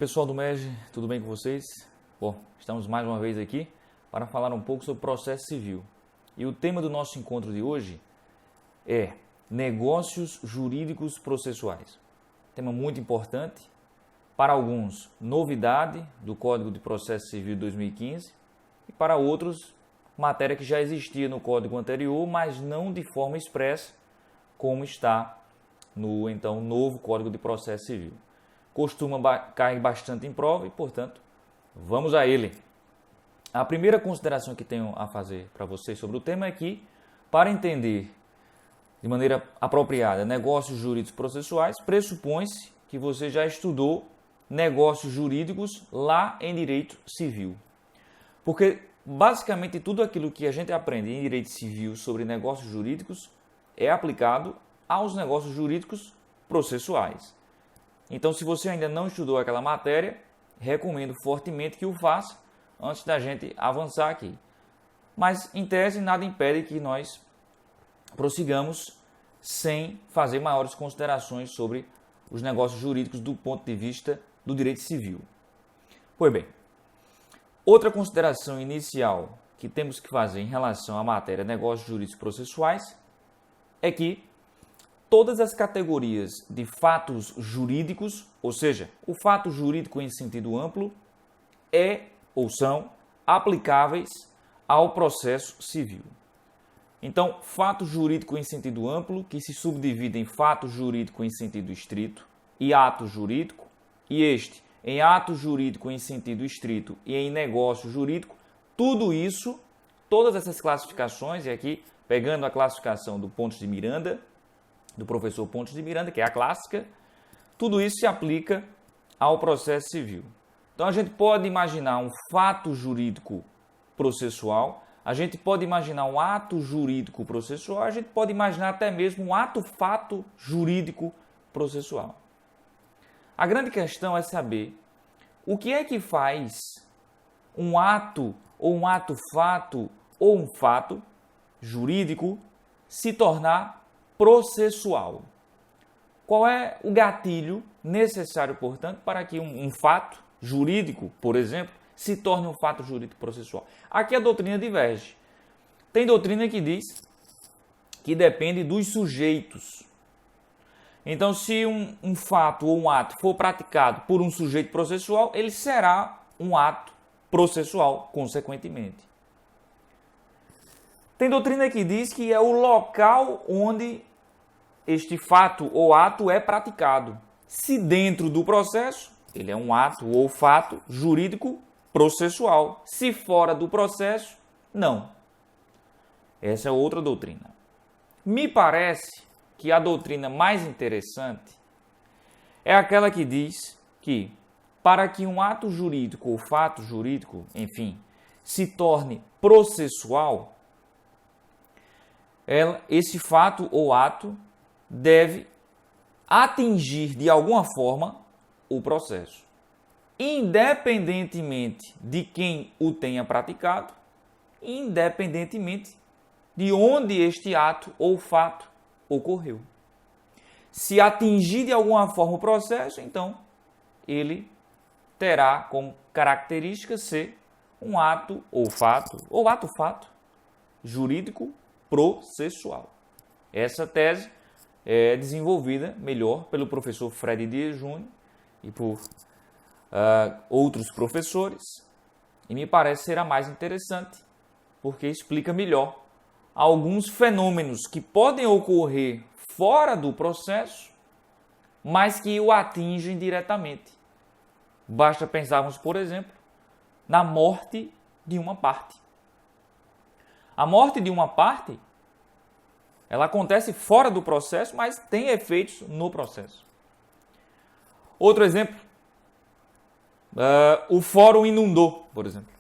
Oi pessoal do MEG, tudo bem com vocês? Bom, estamos mais uma vez aqui para falar um pouco sobre processo civil. E o tema do nosso encontro de hoje é negócios jurídicos processuais. Tema muito importante, para alguns novidade do Código de Processo Civil de 2015 e para outros matéria que já existia no código anterior, mas não de forma expressa, como está no então novo Código de Processo Civil. Costuma cair bastante em prova e, portanto, vamos a ele. A primeira consideração que tenho a fazer para vocês sobre o tema é que, para entender de maneira apropriada negócios jurídicos processuais, pressupõe-se que você já estudou negócios jurídicos lá em direito civil. Porque, basicamente, tudo aquilo que a gente aprende em direito civil sobre negócios jurídicos é aplicado aos negócios jurídicos processuais. Então, se você ainda não estudou aquela matéria, recomendo fortemente que o faça antes da gente avançar aqui. Mas, em tese, nada impede que nós prossigamos sem fazer maiores considerações sobre os negócios jurídicos do ponto de vista do direito civil. Pois bem, outra consideração inicial que temos que fazer em relação à matéria negócios jurídicos processuais é que todas as categorias de fatos jurídicos, ou seja, o fato jurídico em sentido amplo, é ou são aplicáveis ao processo civil. Então, fato jurídico em sentido amplo, que se subdivide em fato jurídico em sentido estrito e ato jurídico, e este em ato jurídico em sentido estrito e em negócio jurídico, tudo isso, todas essas classificações, e aqui pegando a classificação do Pontes de Miranda, do professor Pontes de Miranda, que é a clássica, tudo isso se aplica ao processo civil. Então, a gente pode imaginar um fato jurídico processual, a gente pode imaginar um ato jurídico processual, a gente pode imaginar até mesmo um ato-fato jurídico processual. A grande questão é saber o que é que faz um ato ou um ato-fato ou um fato jurídico se tornar processual. Qual é o gatilho necessário, portanto, para que um fato jurídico, por exemplo, se torne um fato jurídico processual? Aqui a doutrina diverge. Tem doutrina que diz que depende dos sujeitos. Então, se um fato ou um ato for praticado por um sujeito processual, ele será um ato processual, consequentemente. Tem doutrina que diz que é o local onde este fato ou ato é praticado. Se dentro do processo, ele é um ato ou fato jurídico processual. Se fora do processo, não. Essa é outra doutrina. Me parece que a doutrina mais interessante é aquela que diz que, para que um ato jurídico ou fato jurídico, enfim, se torne processual, esse fato ou ato deve atingir de alguma forma o processo, independentemente de quem o tenha praticado, independentemente de onde este ato ou fato ocorreu. Se atingir de alguma forma o processo, então ele terá como característica ser um ato ou fato, ou ato-fato jurídico processual. Essa tese é desenvolvida melhor pelo professor Fred Dias Júnior e por outros professores, e me parece ser a mais interessante, porque explica melhor alguns fenômenos que podem ocorrer fora do processo, mas que o atingem diretamente. Basta pensarmos, por exemplo, na morte de uma parte. A morte de uma parte, ela acontece fora do processo, mas tem efeitos no processo. Outro exemplo, o fórum inundou, por exemplo.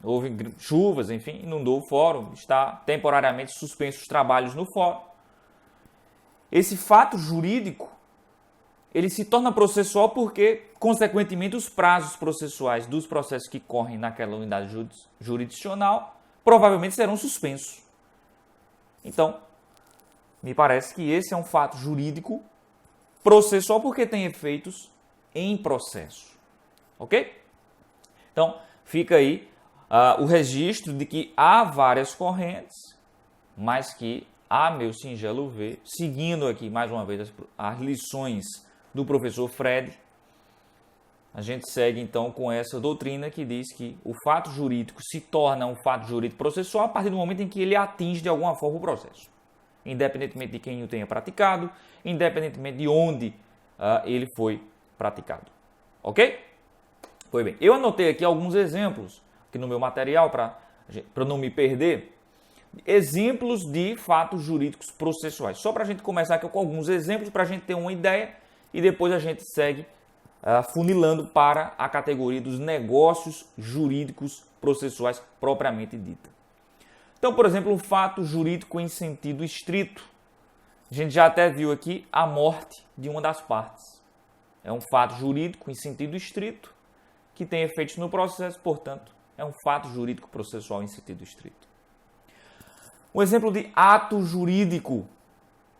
Houve chuvas, enfim, inundou o fórum, está temporariamente suspenso os trabalhos no fórum. Esse fato jurídico, ele se torna processual porque, consequentemente, os prazos processuais dos processos que correm naquela unidade jurisdicional provavelmente serão suspensos. Então, me parece que esse é um fato jurídico processual porque tem efeitos em processo. Ok? Então, fica aí o registro de que há várias correntes, mas que, a meu singelo ver, seguindo aqui mais uma vez as lições do professor Fred, a gente segue então com essa doutrina que diz que o fato jurídico se torna um fato jurídico processual a partir do momento em que ele atinge de alguma forma o processo, independentemente de quem o tenha praticado, independentemente de onde ele foi praticado. Ok? Pois bem, eu anotei aqui alguns exemplos aqui no meu material para não me perder. Exemplos de fatos jurídicos processuais. Só para a gente começar aqui com alguns exemplos para a gente ter uma ideia e depois a gente segue funilando para a categoria dos negócios jurídicos processuais propriamente dita. Então, por exemplo, um fato jurídico em sentido estrito. A gente já até viu aqui a morte de uma das partes. É um fato jurídico em sentido estrito que tem efeitos no processo, portanto, é um fato jurídico processual em sentido estrito. Um exemplo de ato jurídico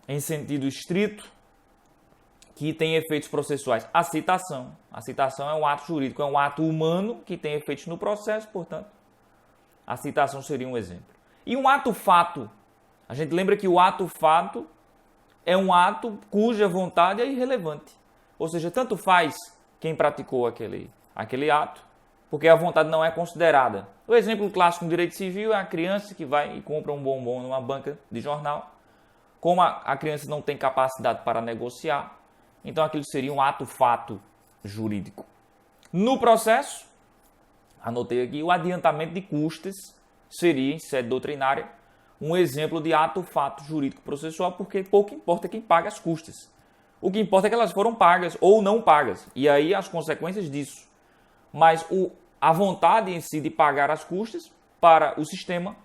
em sentido estrito que tem efeitos processuais. A citação. A citação é um ato jurídico, é um ato humano que tem efeitos no processo, portanto, a citação seria um exemplo. E um ato-fato. A gente lembra que o ato-fato é um ato cuja vontade é irrelevante. Ou seja, tanto faz quem praticou aquele ato, porque a vontade não é considerada. O exemplo clássico no direito civil é a criança que vai e compra um bombom numa banca de jornal. Como a criança não tem capacidade para negociar, então aquilo seria um ato-fato jurídico. No processo, anotei aqui, o adiantamento de custas seria, em sede doutrinária, um exemplo de ato-fato jurídico processual, porque pouco importa quem paga as custas. O que importa é que elas foram pagas ou não pagas, e aí as consequências disso. Mas a vontade em si de pagar as custas, para o sistema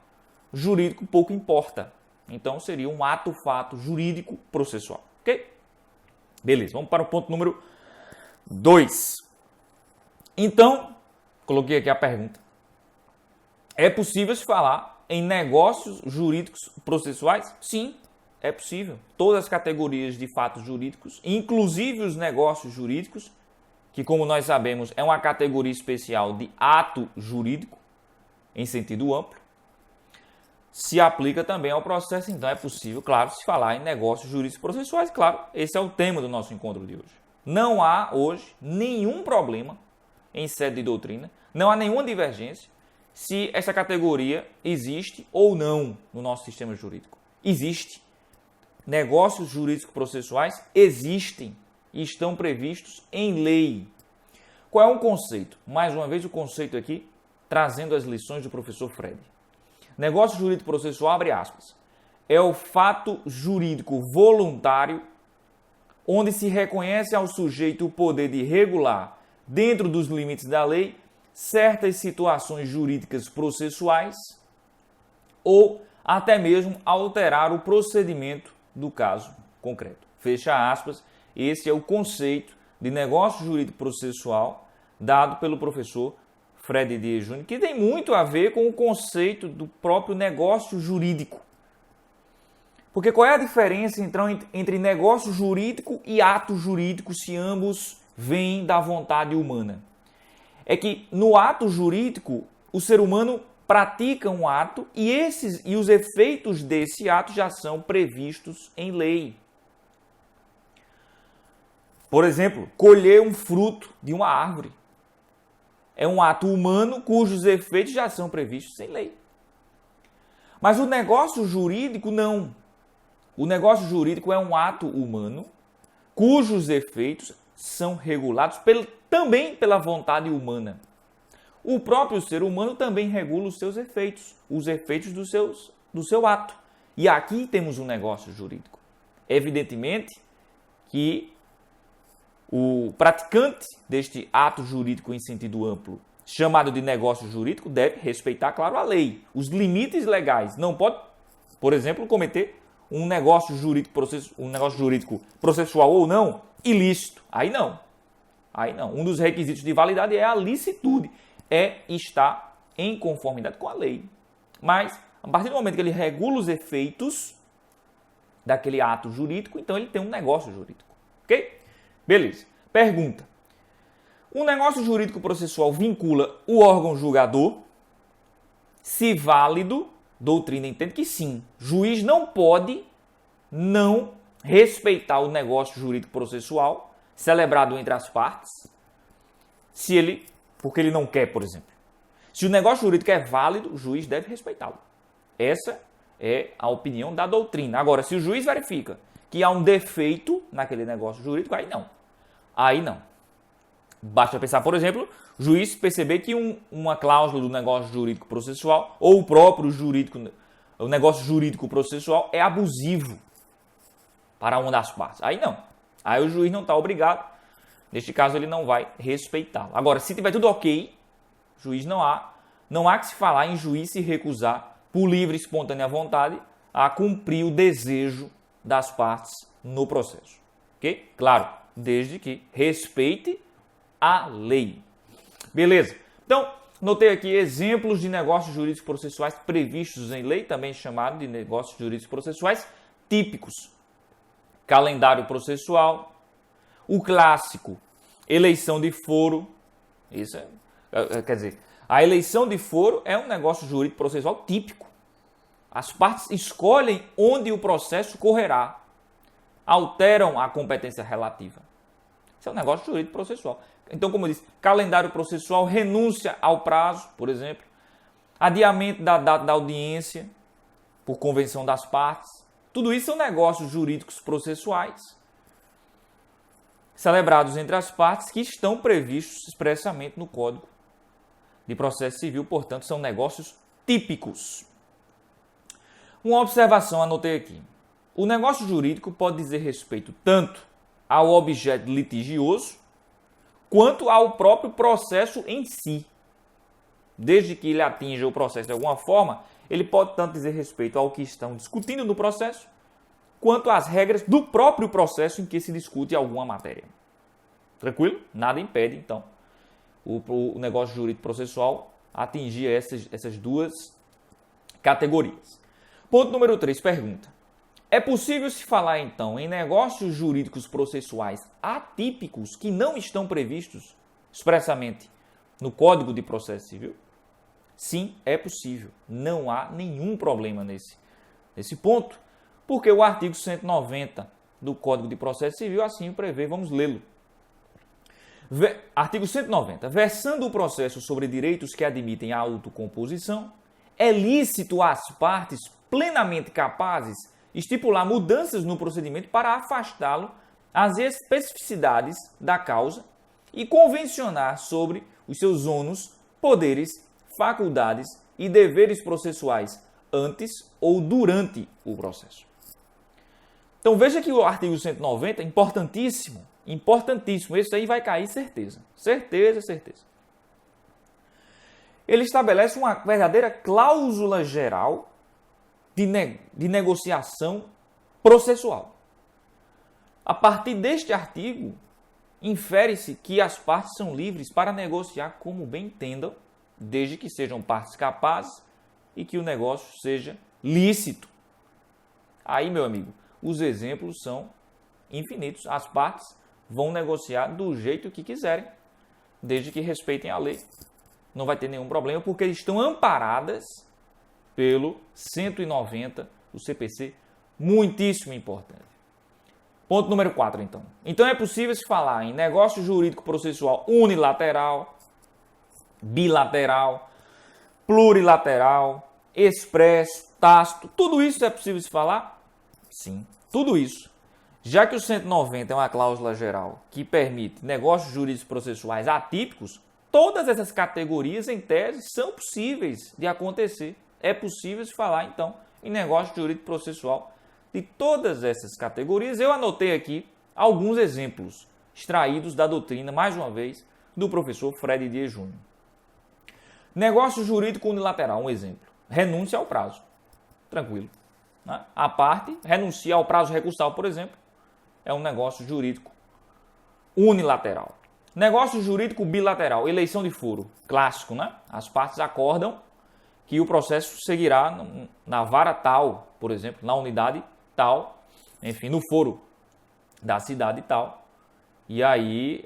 jurídico, pouco importa. Então, seria um ato-fato jurídico processual. Ok? Beleza, vamos para o ponto número 2. Então, coloquei aqui a pergunta. É possível se falar em negócios jurídicos processuais? Sim, é possível. Todas as categorias de fatos jurídicos, inclusive os negócios jurídicos, que, como nós sabemos, é uma categoria especial de ato jurídico, em sentido amplo, se aplica também ao processo. Então, é possível, claro, se falar em negócios jurídicos processuais. Claro, esse é o tema do nosso encontro de hoje. Não há, hoje, nenhum problema em sede de doutrina, não há nenhuma divergência se essa categoria existe ou não no nosso sistema jurídico. Existe. Negócios jurídicos processuais existem e estão previstos em lei. Qual é o conceito? Mais uma vez, o conceito aqui, trazendo as lições do professor Fred. Negócio jurídico processual, abre aspas, é o fato jurídico voluntário onde se reconhece ao sujeito o poder de regular, dentro dos limites da lei, certas situações jurídicas processuais ou até mesmo alterar o procedimento do caso concreto. Fecha aspas. Esse é o conceito de negócio jurídico processual dado pelo professor Fred Dias Júnior, que tem muito a ver com o conceito do próprio negócio jurídico. Porque qual é a diferença então entre negócio jurídico e ato jurídico, se ambos vêm da vontade humana? É que no ato jurídico, o ser humano pratica um ato e os efeitos desse ato já são previstos em lei. Por exemplo, colher um fruto de uma árvore. É um ato humano cujos efeitos já são previstos em lei. Mas o negócio jurídico não. O negócio jurídico é um ato humano cujos efeitos são regulados também pela vontade humana. O próprio ser humano também regula os seus efeitos, os efeitos do seu ato. E aqui temos um negócio jurídico. Evidentemente que o praticante deste ato jurídico em sentido amplo, chamado de negócio jurídico, deve respeitar, claro, a lei, os limites legais. Não pode, por exemplo, cometer um negócio jurídico processual ou não, ilícito. Aí não. Aí não. Um dos requisitos de validade é a licitude, é estar em conformidade com a lei. Mas, a partir do momento que ele regula os efeitos daquele ato jurídico, então ele tem um negócio jurídico. Ok? Beleza. Pergunta. O negócio jurídico processual vincula o órgão julgador. Se válido, doutrina entende que sim, juiz não pode não respeitar o negócio jurídico processual celebrado entre as partes, porque ele não quer, por exemplo. Se o negócio jurídico é válido, o juiz deve respeitá-lo. Essa é a opinião da doutrina. Agora, se o juiz verifica que há um defeito naquele negócio jurídico, aí não. Aí não. Basta pensar, por exemplo, o juiz perceber que uma cláusula do negócio jurídico processual ou o próprio o negócio jurídico processual é abusivo para uma das partes. Aí não. Aí o juiz não está obrigado. Neste caso, ele não vai respeitá-lo. Agora, se tiver tudo ok, juiz não há que se falar em juiz se recusar por livre e espontânea vontade a cumprir o desejo das partes no processo. Ok? Claro, desde que respeite a lei. Beleza? Então, notei aqui exemplos de negócios jurídicos processuais previstos em lei, também chamado de negócios jurídicos processuais típicos. Calendário processual, o clássico, eleição de foro. Isso quer dizer, a eleição de foro é um negócio jurídico processual típico. As partes escolhem onde o processo correrá, alteram a competência relativa. Isso é um negócio jurídico processual. Então, como eu disse, calendário processual, renúncia ao prazo, por exemplo, adiamento da data da audiência por convenção das partes. Tudo isso são negócios jurídicos processuais celebrados entre as partes que estão previstos expressamente no Código de Processo Civil, portanto, são negócios típicos. Uma observação, anotei aqui. O negócio jurídico pode dizer respeito tanto ao objeto litigioso quanto ao próprio processo em si. Desde que ele atinja o processo de alguma forma, ele pode tanto dizer respeito ao que estão discutindo no processo, quanto às regras do próprio processo em que se discute alguma matéria. Tranquilo? Nada impede, então, o negócio jurídico processual atingir essas duas categorias. Ponto número 3, pergunta. É possível se falar, então, em negócios jurídicos processuais atípicos que não estão previstos expressamente no Código de Processo Civil? Sim, é possível. Não há nenhum problema nesse ponto, porque o artigo 190 do Código de Processo Civil assim o prevê. Vamos lê-lo. Artigo 190. Versando o processo sobre direitos que admitem a autocomposição, é lícito às partes plenamente capazes estipular mudanças no procedimento para afastá-lo às especificidades da causa e convencionar sobre os seus ônus, poderes, faculdades e deveres processuais antes ou durante o processo. Então veja que o artigo 190 é importantíssimo, importantíssimo. Esse aí vai cair certeza, certeza, certeza. Ele estabelece uma verdadeira cláusula geral de negociação processual. A partir deste artigo, infere-se que as partes são livres para negociar como bem entendam, desde que sejam partes capazes e que o negócio seja lícito. Aí, meu amigo, os exemplos são infinitos. As partes vão negociar do jeito que quiserem, desde que respeitem a lei. Não vai ter nenhum problema, porque estão amparadas pelo 190 do CPC, muitíssimo importante. Ponto número 4, então. Então é possível se falar em negócio jurídico processual unilateral, bilateral, plurilateral, expresso, tácito. Tudo isso é possível se falar? Sim, tudo isso. Já que o 190 é uma cláusula geral que permite negócios jurídicos processuais atípicos, todas essas categorias, em tese, são possíveis de acontecer. É possível se falar, então, em negócio jurídico processual de todas essas categorias. Eu anotei aqui alguns exemplos extraídos da doutrina, mais uma vez, do professor Fred Dias Júnior. Negócio jurídico unilateral, um exemplo. Renúncia ao prazo. Tranquilo. Né? A parte renuncia ao prazo recursal, por exemplo, é um negócio jurídico unilateral. Negócio jurídico bilateral, eleição de foro. Clássico, né? As partes acordam que o processo seguirá na vara tal, por exemplo, na unidade tal, enfim, no foro da cidade tal. E aí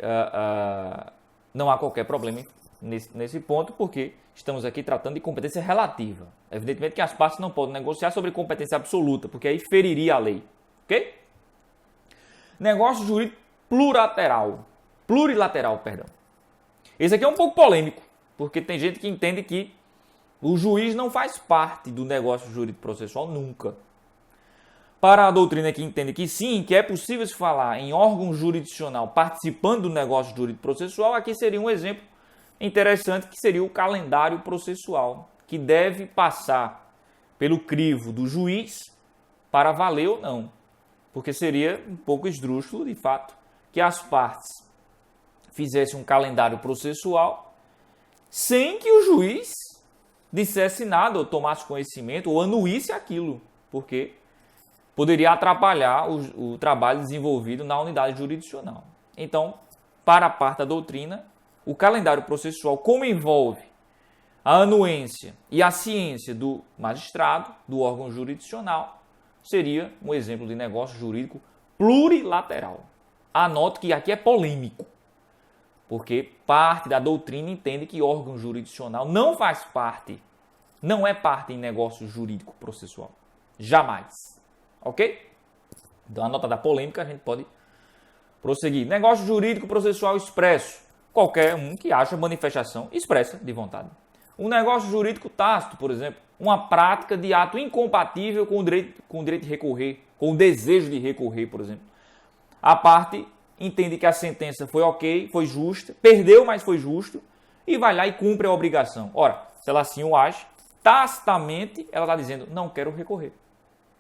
não há qualquer problema nesse ponto, porque estamos aqui tratando de competência relativa. Evidentemente que as partes não podem negociar sobre competência absoluta, porque aí feriria a lei. Ok? Negócio jurídico plurilateral, perdão. Esse aqui é um pouco polêmico, porque tem gente que entende que o juiz não faz parte do negócio jurídico processual nunca. Para a doutrina que entende que sim, que é possível se falar em órgão jurisdicional participando do negócio jurídico processual, aqui seria um exemplo interessante que seria o calendário processual, que deve passar pelo crivo do juiz para valer ou não. Porque seria um pouco esdrúxulo, de fato, que as partes fizessem um calendário processual sem que o juiz dissesse nada, ou tomasse conhecimento, ou anuísse aquilo, porque poderia atrapalhar o trabalho desenvolvido na unidade jurisdicional. Então, para a parte da doutrina, o calendário processual, como envolve a anuência e a ciência do magistrado, do órgão jurisdicional, seria um exemplo de negócio jurídico plurilateral. Anote que aqui é polêmico, porque parte da doutrina entende que órgão jurisdicional não faz parte, não é parte em negócio jurídico processual. Jamais. Ok? Então, a nota da polêmica, a gente pode prosseguir. Negócio jurídico processual expresso. Qualquer um que acha manifestação expressa de vontade. Um negócio jurídico tácito, por exemplo, uma prática de ato incompatível com o direito de recorrer, com o desejo de recorrer, por exemplo. A parte entende que a sentença foi ok, foi justa, perdeu, mas foi justo, e vai lá e cumpre a obrigação. Ora, se ela assim o age, tacitamente ela está dizendo, não quero recorrer.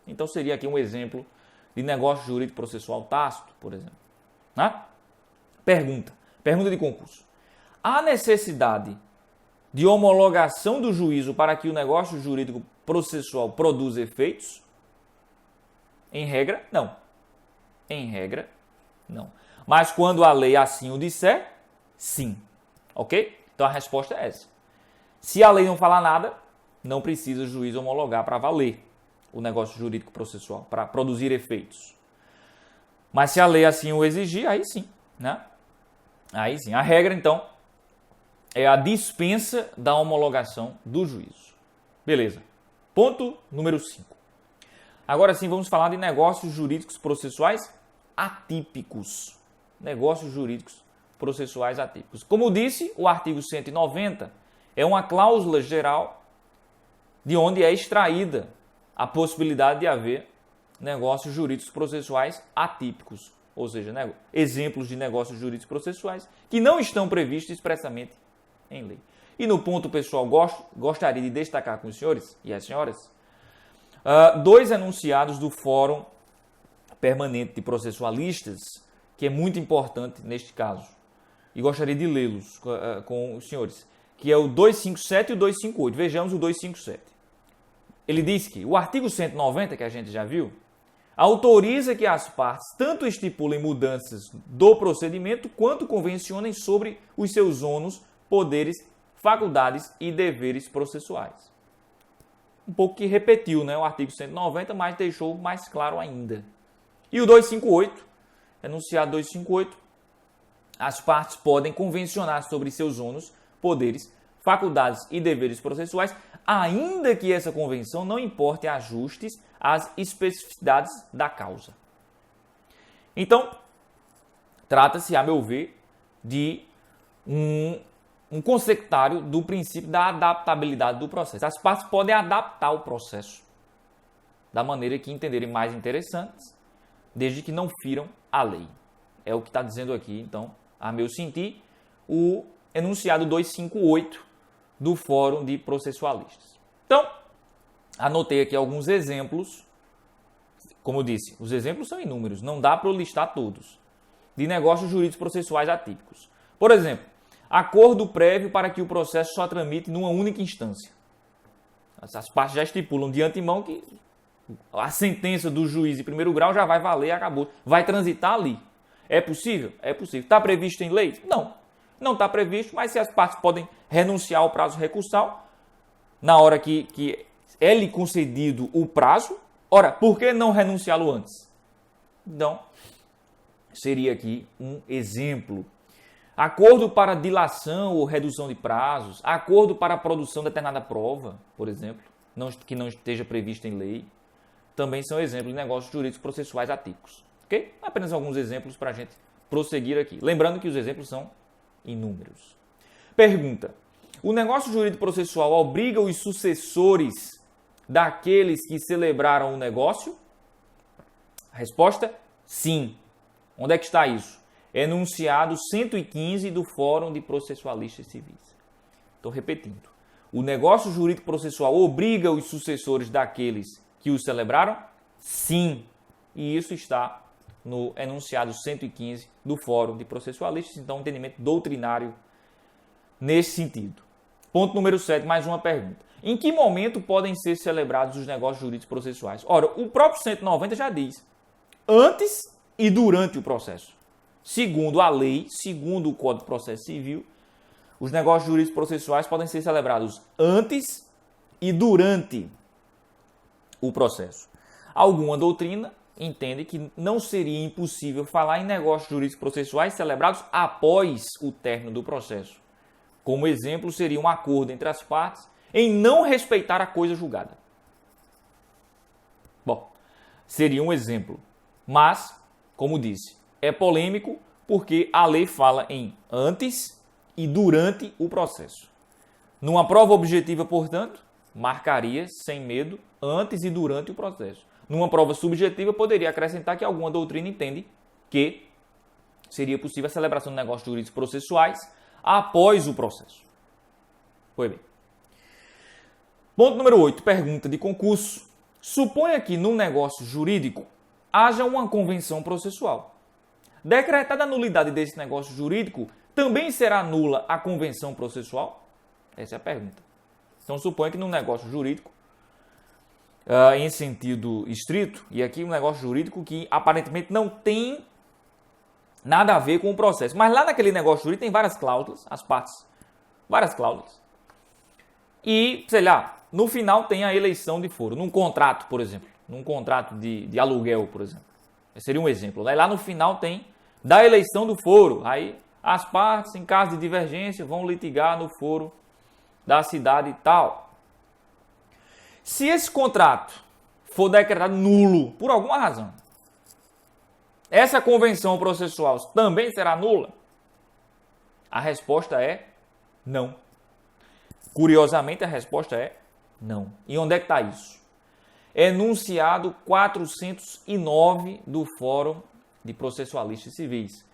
Então seria aqui um exemplo de negócio jurídico processual tácito, por exemplo. Né? Pergunta de concurso. Há necessidade de homologação do juízo para que o negócio jurídico processual produza efeitos? Em regra, não. Em regra, não. Mas quando a lei assim o disser, sim. Ok? Então a resposta é essa. Se a lei não falar nada, não precisa o juiz homologar para valer o negócio jurídico processual, para produzir efeitos. Mas se a lei assim o exigir, aí sim, né? Aí sim. A regra, então, é a dispensa da homologação do juízo. Beleza. Ponto número 5. Agora sim, vamos falar de negócios jurídicos processuais atípicos. Negócios jurídicos processuais atípicos. Como disse, o artigo 190 é uma cláusula geral de onde é extraída a possibilidade de haver negócios jurídicos processuais atípicos, ou seja, exemplos de negócios jurídicos processuais que não estão previstos expressamente em lei. E no ponto, pessoal, gostaria de destacar com os senhores e as senhoras dois enunciados do Fórum Permanente de Processualistas, que é muito importante neste caso, e gostaria de lê-los com os senhores, que é o 257 e o 258. Vejamos o 257. Ele diz que o artigo 190, que a gente já viu, autoriza que as partes tanto estipulem mudanças do procedimento quanto convencionem sobre os seus ônus, poderes, faculdades e deveres processuais. Um pouco que repetiu, né, o artigo 190, mas deixou mais claro ainda. E o 258, enunciado 258, as partes podem convencionar sobre seus ônus, poderes, faculdades e deveres processuais, ainda que essa convenção não importe ajustes às especificidades da causa. Então, trata-se, a meu ver, de um conceptário do princípio da adaptabilidade do processo. As partes podem adaptar o processo da maneira que entenderem mais interessantes, desde que não firam a lei. É o que está dizendo aqui, então, a meu sentir, o enunciado 258 do Fórum de Processualistas. Então, anotei aqui alguns exemplos. Como eu disse, os exemplos são inúmeros, não dá para eu listar todos, de negócios jurídicos processuais atípicos. Por exemplo, acordo prévio para que o processo só tramite numa única instância. As partes já estipulam de antemão que a sentença do juiz de primeiro grau já vai valer, acabou. Vai transitar ali. É possível? É possível. Está previsto em lei? Não. Não está previsto, mas se as partes podem renunciar ao prazo recursal, na hora que é lhe concedido o prazo, ora, por que não renunciá-lo antes? Então, seria aqui um exemplo. acordo para dilação ou redução de prazos, acordo para a produção de determinada prova, por exemplo, que não esteja prevista em lei, também são exemplos de negócios jurídicos processuais atípicos. Ok? Apenas alguns exemplos para a gente prosseguir aqui. Lembrando que os exemplos são inúmeros. Pergunta: o negócio jurídico processual obriga os sucessores daqueles que celebraram o negócio? A resposta: sim. Onde é que está isso? Enunciado 115 do Fórum de Processualistas Civis. Estou repetindo. O negócio jurídico processual obriga os sucessores daqueles que o celebraram? Sim. E isso está no enunciado 115 do Fórum de Processualistas, então um entendimento doutrinário nesse sentido. Ponto número 7, mais uma pergunta. Em que momento podem ser celebrados os negócios jurídicos processuais? Ora, o próprio 190 já diz: antes e durante o processo. Segundo a lei, segundo o Código de Processo Civil, os negócios jurídicos processuais podem ser celebrados antes e durante o processo. Alguma doutrina entende que não seria impossível falar em negócios jurídicos processuais celebrados após o término do processo. Como exemplo, seria um acordo entre as partes em não respeitar a coisa julgada. Bom, seria um exemplo. Mas, como disse, é polêmico porque a lei fala em antes e durante o processo. Numa prova objetiva, portanto, marcaria sem medo antes e durante o processo. Numa prova subjetiva, poderia acrescentar que alguma doutrina entende que seria possível a celebração de negócios jurídicos processuais após o processo. Foi bem. Ponto número 8, pergunta de concurso. Suponha que num negócio jurídico haja uma convenção processual. Decretada a nulidade desse negócio jurídico, também será nula a convenção processual? Essa é a pergunta. Então, suponha que num negócio jurídico, em sentido estrito, e aqui um negócio jurídico que aparentemente não tem nada a ver com o processo. Mas lá naquele negócio jurídico tem várias cláusulas, as partes, várias cláusulas. E, sei lá, no final tem a eleição de foro. Num contrato, por exemplo, num contrato de aluguel, por exemplo. Esse seria um exemplo. Lá no final tem da eleição do foro. Aí as partes, em caso de divergência, vão litigar no foro da cidade e tal. Se esse contrato for decretado nulo por alguma razão, essa convenção processual também será nula? A resposta é não. Curiosamente, a resposta é não. E onde é que está isso? Enunciado 409 do Fórum de Processualistas Civis.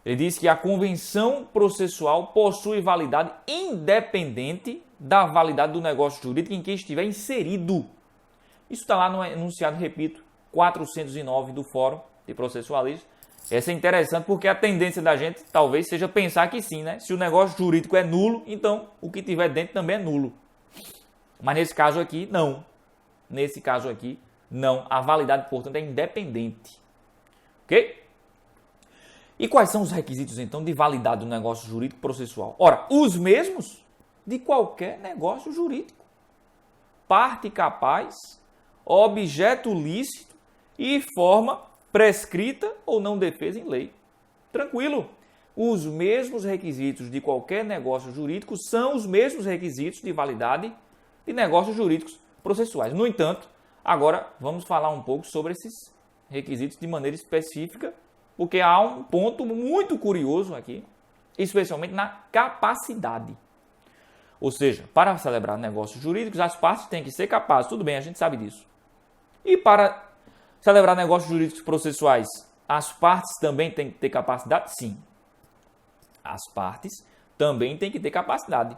Ele diz que a convenção processual possui validade independente da validade do negócio jurídico em que estiver inserido. Isso está lá no enunciado, repito, 409 do Fórum de Processualistas. Essa é interessante porque a tendência da gente talvez seja pensar que sim, né? Se o negócio jurídico é nulo, então o que tiver dentro também é nulo. Mas nesse caso aqui, não. Nesse caso aqui, não. A validade, portanto, é independente. Ok? E quais são os requisitos, então, de validade do negócio jurídico processual? Ora, os mesmos de qualquer negócio jurídico. Parte capaz, objeto lícito e forma prescrita ou não defesa em lei. Tranquilo? Os mesmos requisitos de qualquer negócio jurídico são os mesmos requisitos de validade de negócios jurídicos processuais. No entanto, agora vamos falar um pouco sobre esses requisitos de maneira específica, porque há um ponto muito curioso aqui, especialmente na capacidade. Ou seja, para celebrar negócios jurídicos, as partes têm que ser capazes. Tudo bem, a gente sabe disso. E para celebrar negócios jurídicos processuais, as partes também têm que ter capacidade? Sim. As partes também têm que ter capacidade.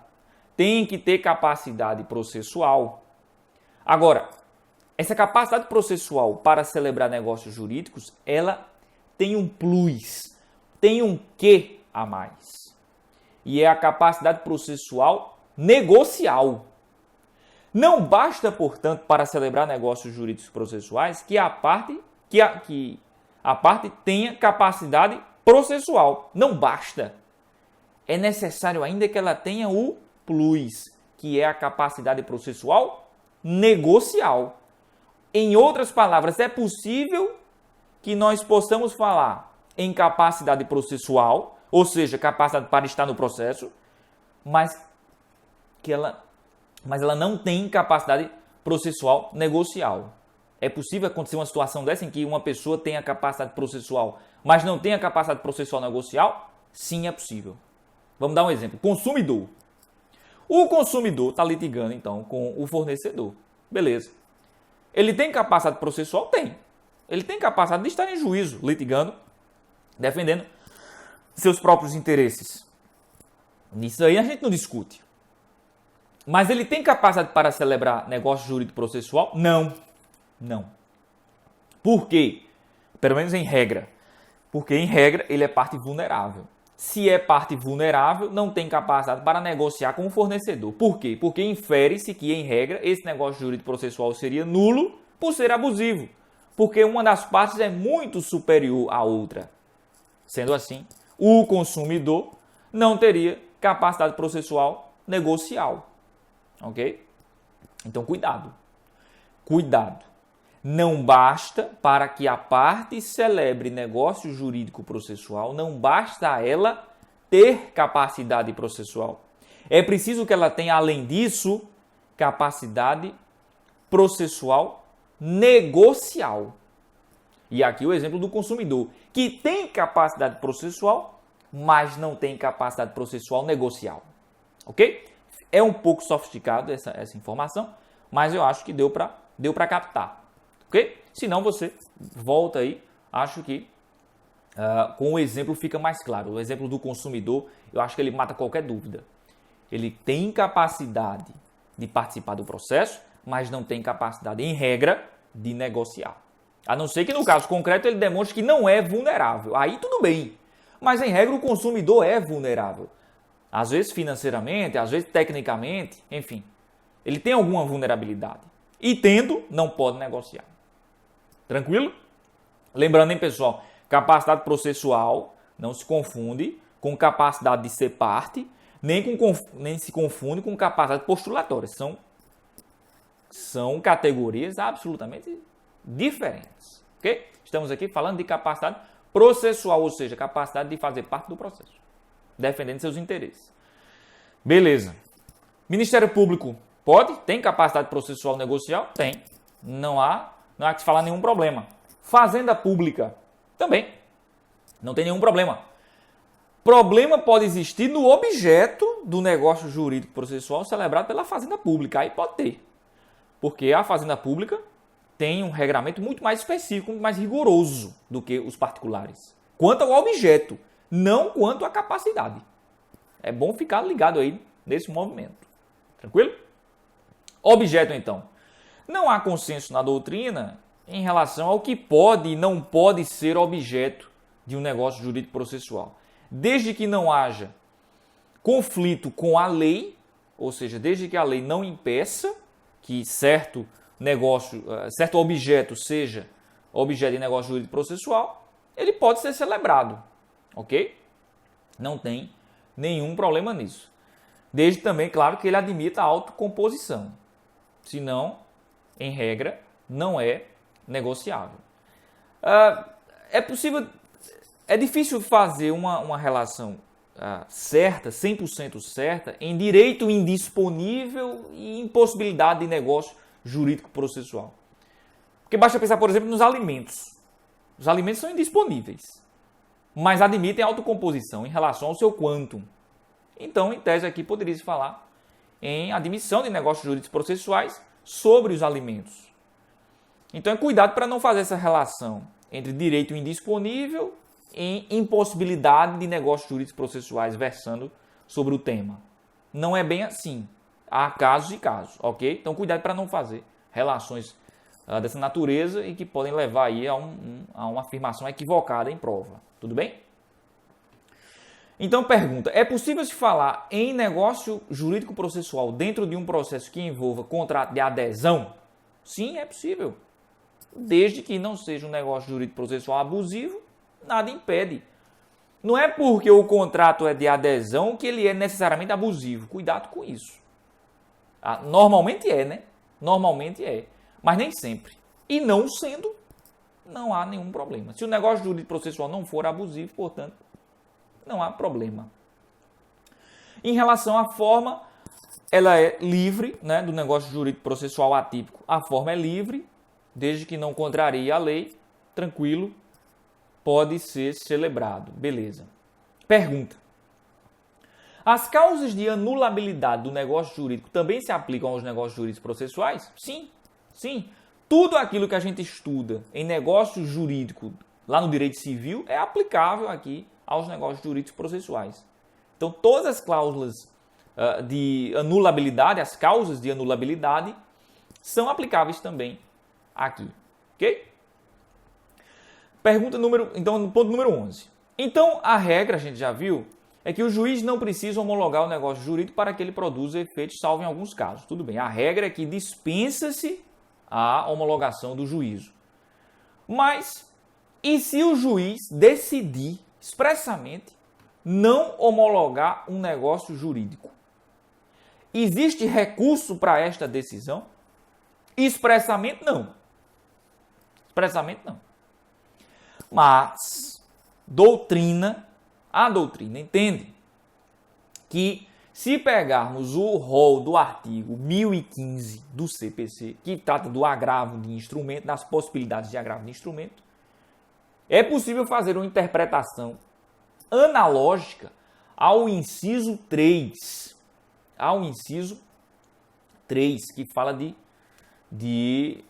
Tem que ter capacidade processual. Agora, essa capacidade processual para celebrar negócios jurídicos, ela tem um plus, tem um quê a mais. E é a capacidade processual negocial. Não basta, portanto, para celebrar negócios jurídicos processuais que a parte tenha capacidade processual. Não basta. É necessário ainda que ela tenha o plus, que é a capacidade processual negocial. Em outras palavras, é possível que nós possamos falar em capacidade processual ou seja, capacidade para estar no processo, mas ela não tem capacidade processual negocial. É possível acontecer uma situação dessa em que uma pessoa tenha capacidade processual, mas não tenha capacidade processual negocial? Sim, é possível. Vamos dar um exemplo. Consumidor. O consumidor está litigando, então, com o fornecedor. Beleza. Ele tem capacidade processual? Tem. Ele tem capacidade de estar em juízo, litigando, defendendo seus próprios interesses. Nisso aí a gente não discute. Mas ele tem capacidade para celebrar negócio jurídico processual? Não. Não. Por quê? Pelo menos em regra. Porque, em regra, ele é parte vulnerável. Se é parte vulnerável, não tem capacidade para negociar com o fornecedor. Por quê? Porque infere-se que, em regra, esse negócio jurídico processual seria nulo por ser abusivo. Porque uma das partes é muito superior à outra. Sendo assim, o consumidor não teria capacidade processual negocial. Ok? Então, cuidado. Cuidado. Não basta para que a parte celebre negócio jurídico processual, não basta a ela ter capacidade processual. É preciso que ela tenha, além disso, capacidade processual negocial. E aqui o exemplo do consumidor, que tem capacidade processual, mas não tem capacidade processual negocial. Ok? É um pouco sofisticado essa informação, mas eu acho que deu para captar. Ok? Se não, você volta aí. Acho que com o exemplo fica mais claro. O exemplo do consumidor, eu acho que ele mata qualquer dúvida. Ele tem capacidade de participar do processo, mas não tem capacidade, em regra, de negociar. A não ser que, no caso concreto, ele demonstre que não é vulnerável. Aí tudo bem. Mas, em regra, o consumidor é vulnerável. Às vezes financeiramente, às vezes tecnicamente, enfim. Ele tem alguma vulnerabilidade. E tendo, não pode negociar. Tranquilo? Lembrando, hein, pessoal, capacidade processual não se confunde com capacidade de ser parte, nem se confunde com capacidade postulatória. São categorias absolutamente diferentes. Ok? Estamos aqui falando de capacidade processual, ou seja, capacidade de fazer parte do processo, defendendo seus interesses. Beleza. Ministério Público pode? Tem capacidade processual negocial? Tem. Não há que se falar nenhum problema. Fazenda Pública também. Não tem nenhum problema. Problema pode existir no objeto do negócio jurídico processual celebrado pela Fazenda Pública. Aí pode ter. Porque a Fazenda Pública tem um regramento muito mais específico, muito mais rigoroso do que os particulares. Quanto ao objeto, não quanto à capacidade. É bom ficar ligado aí nesse movimento. Tranquilo? Objeto, então. Não há consenso na doutrina em relação ao que pode e não pode ser objeto de um negócio jurídico processual. Desde que não haja conflito com a lei, ou seja, desde que a lei não impeça que certo objeto seja objeto de negócio jurídico processual, ele pode ser celebrado, ok? Não tem nenhum problema nisso. Desde também, claro, que ele admita a autocomposição. Senão, em regra, não é negociável. É difícil fazer uma relação certa, 100% certa, em direito indisponível e impossibilidade de negócio jurídico processual. Porque basta pensar, por exemplo, nos alimentos. Os alimentos são indisponíveis, mas admitem autocomposição em relação ao seu quantum. Então, em tese, aqui poderia-se falar em admissão de negócios jurídicos processuais sobre os alimentos. Então, é cuidado para não fazer essa relação entre direito indisponível e impossibilidade de negócios jurídicos processuais versando sobre o tema. Não é bem assim. Há casos e casos, ok? Então, cuidado para não fazer relações dessa natureza e que podem levar aí a uma afirmação equivocada em prova. Tudo bem? Então, pergunta, é possível se falar em negócio jurídico processual dentro de um processo que envolva contrato de adesão? Sim, é possível. Desde que não seja um negócio jurídico processual abusivo, nada impede. Não é porque o contrato é de adesão que ele é necessariamente abusivo. Cuidado com isso. Normalmente é, né? Normalmente é. Mas nem sempre. E não sendo, não há nenhum problema. Se o negócio jurídico processual não for abusivo, portanto, não há problema. Em relação à forma, ela é livre, né, do negócio jurídico processual atípico. A forma é livre, desde que não contrarie a lei, tranquilo, pode ser celebrado. Beleza. Pergunta. As causas de anulabilidade do negócio jurídico também se aplicam aos negócios jurídicos processuais? Sim, sim. Tudo aquilo que a gente estuda em negócio jurídico, lá no direito civil, é aplicável aqui aos negócios jurídicos processuais. Então, todas as cláusulas de anulabilidade, as causas de anulabilidade, são aplicáveis também aqui. Ok? Então, no ponto número 11. Então, a regra, a gente já viu, é que o juiz não precisa homologar o negócio jurídico para que ele produza efeitos, salvo em alguns casos. Tudo bem, a regra é que dispensa-se a homologação do juízo. Mas, e se o juiz decidir expressamente não homologar um negócio jurídico? Existe recurso para esta decisão? Expressamente não. Expressamente não. Mas a doutrina entende que se pegarmos o rol do artigo 1015 do CPC, que trata do agravo de instrumento, das possibilidades de agravo de instrumento, é possível fazer uma interpretação analógica ao inciso 3. Ao inciso 3, que fala de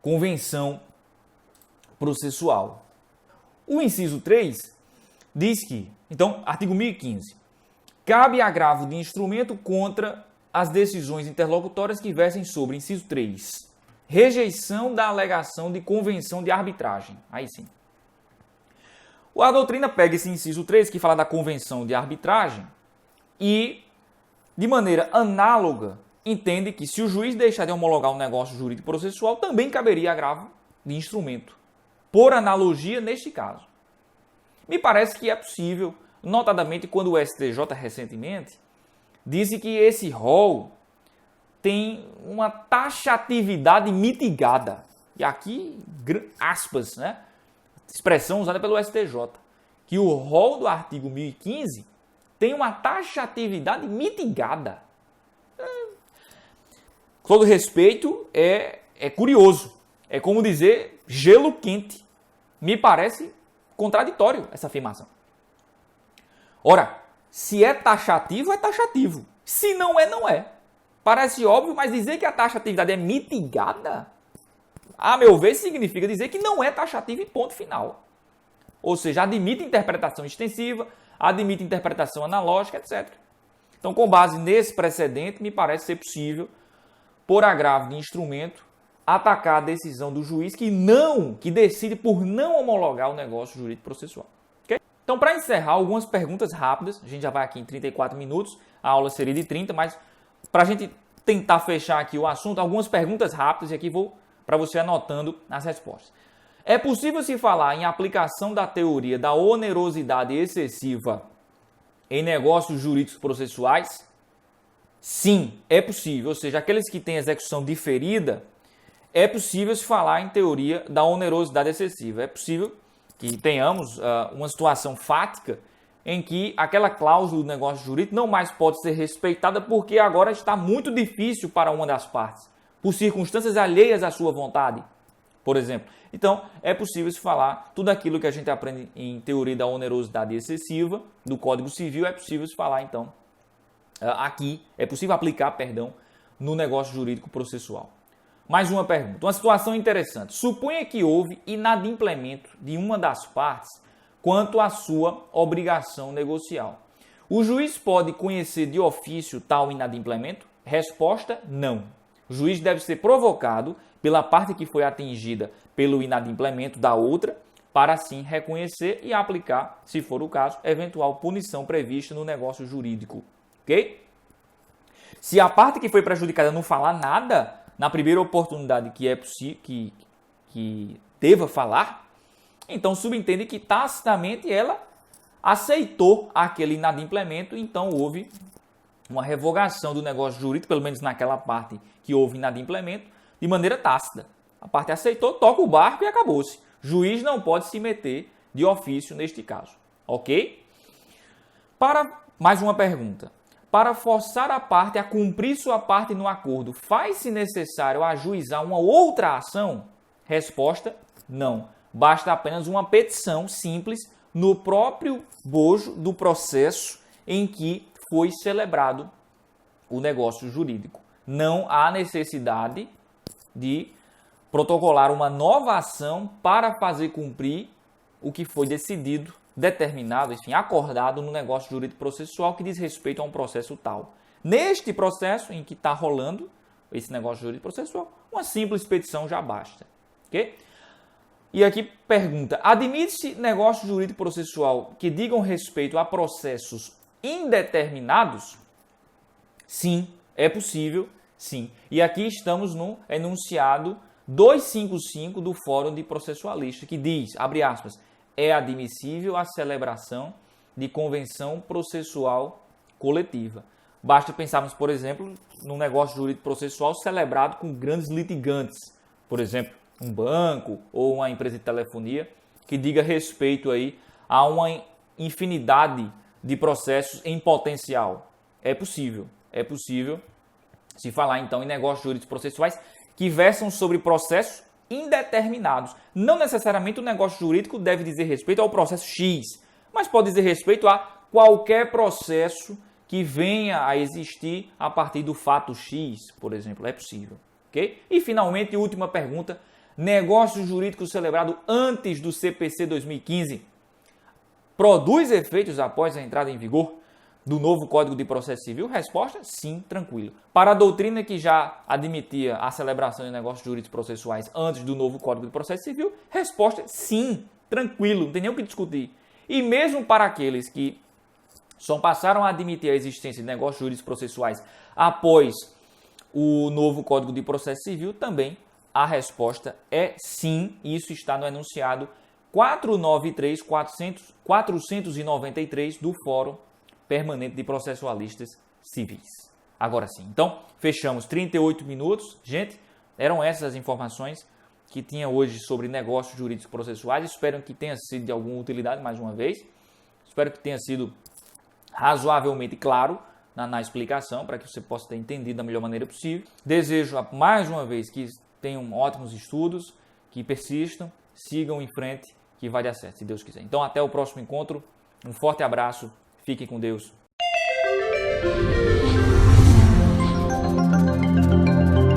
convenção processual. O inciso 3 diz que, então, artigo 1015, cabe agravo de instrumento contra as decisões interlocutórias que versem sobre, inciso 3, rejeição da alegação de convenção de arbitragem. Aí sim. A doutrina pega esse inciso 3, que fala da convenção de arbitragem, e, de maneira análoga, entende que se o juiz deixar de homologar um negócio jurídico processual, também caberia agravo de instrumento. Por analogia, neste caso. Me parece que é possível, notadamente quando o STJ recentemente disse que esse rol tem uma taxatividade mitigada. E aqui, aspas, né? Expressão usada pelo STJ. Que o rol do artigo 1015 tem uma taxatividade mitigada. Com todo respeito, é curioso. É como dizer gelo quente. Me parece contraditório essa afirmação. Ora, se é taxativo, é taxativo. Se não é, não é. Parece óbvio, mas dizer que a taxatividade é mitigada, a meu ver, significa dizer que não é taxativo e ponto final. Ou seja, admite interpretação extensiva, admite interpretação analógica, etc. Então, com base nesse precedente, me parece ser possível, por agravo de instrumento, atacar a decisão do juiz que decide por não homologar o negócio jurídico processual. Okay? Então, para encerrar, algumas perguntas rápidas. A gente já vai aqui em 34 minutos, a aula seria de 30, mas para a gente tentar fechar aqui o assunto, algumas perguntas rápidas, e aqui vou para você anotando as respostas. É possível se falar em aplicação da teoria da onerosidade excessiva em negócios jurídicos processuais? Sim, é possível. Ou seja, aqueles que têm execução diferida, é possível se falar em teoria da onerosidade excessiva. É possível que tenhamos uma situação fática em que aquela cláusula do negócio jurídico não mais pode ser respeitada porque agora está muito difícil para uma das partes, por circunstâncias alheias à sua vontade, por exemplo. Então, é possível se falar tudo aquilo que a gente aprende em teoria da onerosidade excessiva do Código Civil, é possível se falar, então, aqui, é possível aplicar, perdão, no negócio jurídico processual. Mais uma pergunta, uma situação interessante. Suponha que houve inadimplemento de uma das partes quanto à sua obrigação negocial. O juiz pode conhecer de ofício tal inadimplemento? Resposta, não. O juiz deve ser provocado pela parte que foi atingida pelo inadimplemento da outra, para assim reconhecer e aplicar, se for o caso, eventual punição prevista no negócio jurídico. Ok? Se a parte que foi prejudicada não falar nada, na primeira oportunidade que é possível que deva falar, então subentende que tacitamente ela aceitou aquele inadimplemento, então houve uma revogação do negócio jurídico, pelo menos naquela parte que houve inadimplemento, de maneira tácita. A parte aceitou, toca o barco e acabou-se. Juiz não pode se meter de ofício neste caso. Ok? Mais uma pergunta. Para forçar a parte a cumprir sua parte no acordo, faz-se necessário ajuizar uma outra ação? Resposta: não. Basta apenas uma petição simples no próprio bojo do processo em que foi celebrado o negócio jurídico. Não há necessidade de protocolar uma nova ação para fazer cumprir o que foi decidido, determinado, enfim, acordado no negócio jurídico processual que diz respeito a um processo tal. Neste processo em que está rolando esse negócio jurídico processual, uma simples petição já basta. Ok? E aqui pergunta, admite-se negócio jurídico processual que digam respeito a processos indeterminados? Sim, é possível, sim. E aqui estamos no enunciado 255 do Fórum de Processualistas, que diz, abre aspas, é admissível a celebração de convenção processual coletiva. Basta pensarmos, por exemplo, num negócio jurídico processual celebrado com grandes litigantes, por exemplo, um banco ou uma empresa de telefonia, que diga respeito aí a uma infinidade de processos em potencial. É possível se falar então em negócios jurídicos processuais que versam sobre processos indeterminados. Não necessariamente o negócio jurídico deve dizer respeito ao processo X, mas pode dizer respeito a qualquer processo que venha a existir a partir do fato X, por exemplo. É possível. Okay? E finalmente, última pergunta. Negócio jurídico celebrado antes do CPC 2015 produz efeitos após a entrada em vigor do novo Código de Processo Civil? Resposta, sim, tranquilo. Para a doutrina que já admitia a celebração de negócios jurídicos processuais antes do novo Código de Processo Civil, resposta, sim, tranquilo, não tem nem o que discutir. E mesmo para aqueles que só passaram a admitir a existência de negócios jurídicos processuais após o novo Código de Processo Civil, também a resposta é sim, isso está no enunciado 493 do Fórum Permanente de Processualistas Civis. Agora sim, então fechamos 38 minutos. Gente, eram essas as informações que tinha hoje sobre negócios jurídicos processuais. Espero que tenha sido de alguma utilidade mais uma vez. Espero que tenha sido razoavelmente claro na explicação, para que você possa ter entendido da melhor maneira possível. Desejo mais uma vez que tenham ótimos estudos, que persistam, sigam em frente, que vai dar certo, se Deus quiser. Então até o próximo encontro. Um forte abraço. Fiquem com Deus.